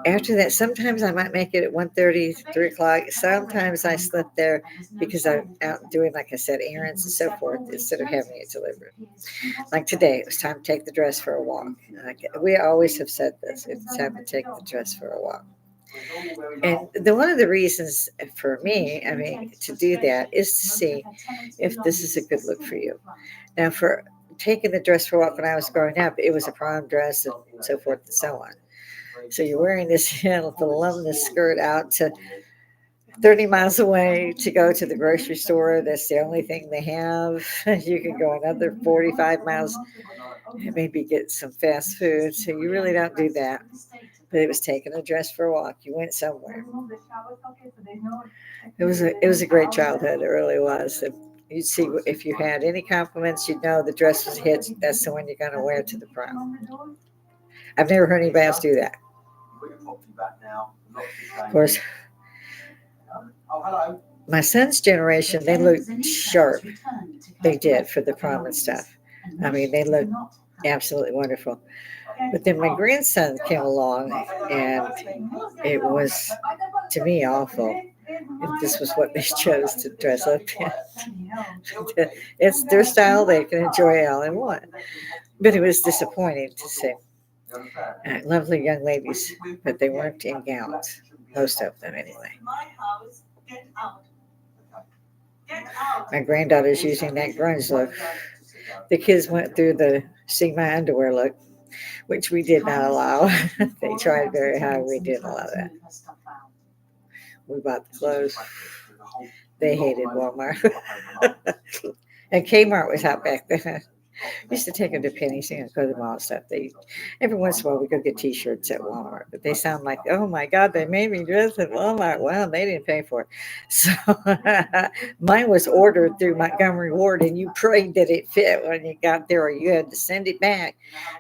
After that, sometimes I might make it at 1:30, 3 o'clock. Sometimes I slip there because I'm out doing, like I said, errands and so forth, instead of having it delivered. Like today, it was time to take the dress for a walk. We always have said this: it's time to take the dress for a walk. And one of the reasons for me, to do that is to see if this is a good look for you. Now, for taking the dress for a walk when I was growing up, it was a prom dress and so forth and so on. So you're wearing this voluminous skirt out to 30 miles away to go to the grocery store. That's the only thing they have. You can go another 45 miles and maybe get some fast food. So you really don't do that. But it was taking a dress for a walk. You went somewhere. It was a great childhood. It really was. You'd see if you had any compliments, you'd know the dress was a hit. That's the one you're going to wear to the prom. I've never heard anybody else do that. Of course, my son's generation, they looked sharp. They did for the prom and stuff. They looked absolutely wonderful. But then my grandson came along, and it was, to me, awful. If this was what they chose to dress up in. It's their style. They can enjoy it all they want. But it was disappointing to see. Lovely young ladies, but they weren't in gowns. Most of them, anyway. My granddaughter's using that grunge look. The kids went through the see my underwear look, which we did not allow. They tried very hard. We didn't allow that. We bought the clothes. They hated Walmart. And Kmart was out back then. Used to take them to Penny's, go to the mall and stuff. They every once in a while we go get T-shirts at Walmart, but they sound like, oh my God, they made me dress at Walmart. Well, they didn't pay for it, so mine was ordered through Montgomery Ward, and you prayed that it fit when you got there, or you had to send it back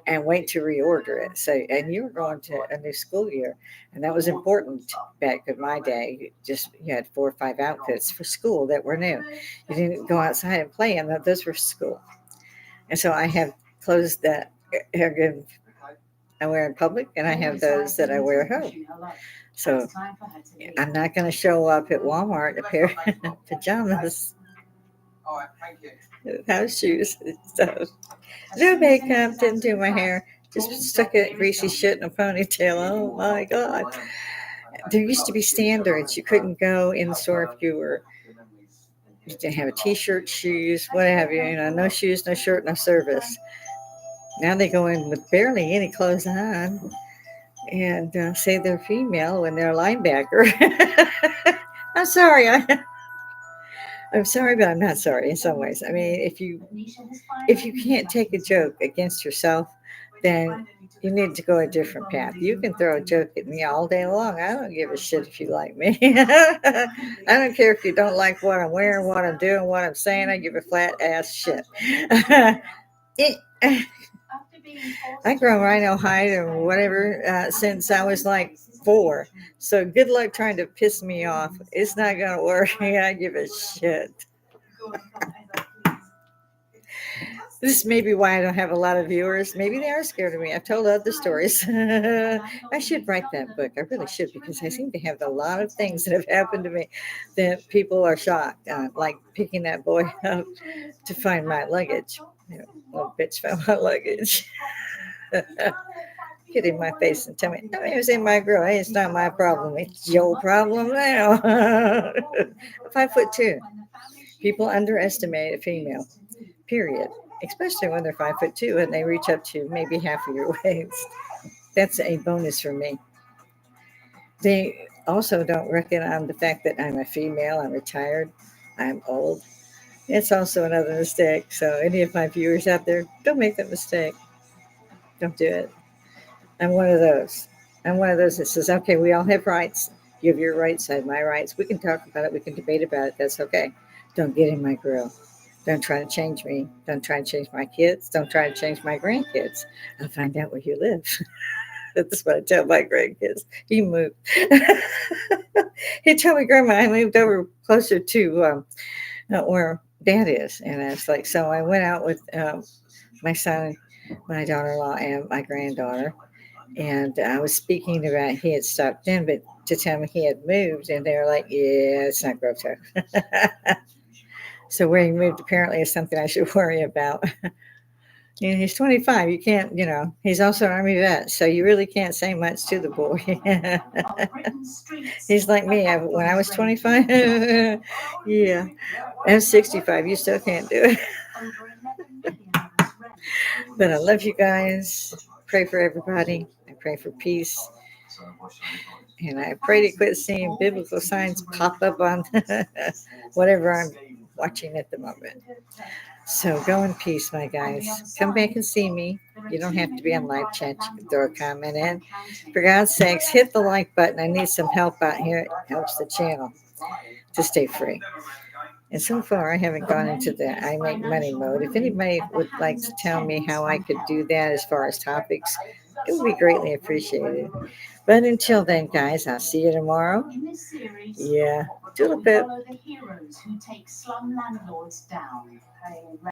and wait to reorder it. So, and you were going to a new school year, and that was important back in my day. You had 4 or 5 outfits for school that were new. You didn't go outside and play in; those were school. And so I have clothes that I wear in public, and I have those that I wear at home. So I'm not going to show up at Walmart in a pair of pajamas, house shoes, and stuff. No makeup, didn't do my hair, just stuck a greasy shit in a ponytail. Oh my God. There used to be standards. You couldn't go in the store if you didn't have a T-shirt, shoes, what have you. No shoes, no shirt, no service. Now they go in with barely any clothes on and say they're female when they're a linebacker. I'm sorry. I'm sorry, but I'm not sorry in some ways. I mean, if you can't take a joke against yourself, then you need to go a different path. You can throw a joke at me all day long. I don't give a shit if you like me. I don't care if you don't like what I'm wearing, what I'm doing, what I'm saying. I give a flat ass shit. I grow rhino hide or whatever since I was like 4. So good luck trying to piss me off. It's not going to work. I give a shit. This may be why I don't have a lot of viewers. Maybe they are scared of me. I've told other stories. I should write that book. I really should, because I seem to have a lot of things that have happened to me that people are shocked. Like picking that boy up to find my luggage. Little bitch found my luggage. Get in my face and tell me, it was in my grill. Hey, it's not my problem. It's your problem now. 5'2". People underestimate a female, period. Especially when they're 5'2" and they reach up to maybe half of your waist. That's a bonus for me. They also don't reckon on the fact that I'm a female, I'm retired, I'm old. It's also another mistake. So any of my viewers out there, don't make that mistake. Don't do it. I'm one of those. I'm one of those that says, okay, we all have rights. You have your rights, I have my rights. We can talk about it. We can debate about it. That's okay. Don't get in my grill. Don't try to change me. Don't try to change my kids. Don't try to change my grandkids. I'll find out where you live. That's what I tell my grandkids. He moved. He told me, Grandma, I moved over closer to where Dad is. And I was like, so I went out with my son, my daughter-in-law, and my granddaughter. And I was speaking about he had stopped in, but to tell me he had moved. And they were like, yeah, it's not Grove Toe. So where he moved apparently is something I should worry about. And he's 25. You can't, he's also an Army vet. So you really can't say much to the boy. He's like me. When I was 25, yeah, I'm 65. You still can't do it. But I love you guys. Pray for everybody. I pray for peace. And I pray to quit seeing biblical signs pop up on whatever I'm watching at the moment. So go in peace, my guys. Come back and see me. You don't have to be on live chat. You can throw a comment in. For God's sakes, hit the like button. I need some help out here. It helps the channel to stay free. And so far, I haven't gone into the I make money mode. If anybody would like to tell me how I could do that as far as topics, it would be greatly appreciated. But until then, guys, I'll see you tomorrow. Yeah, do a bit.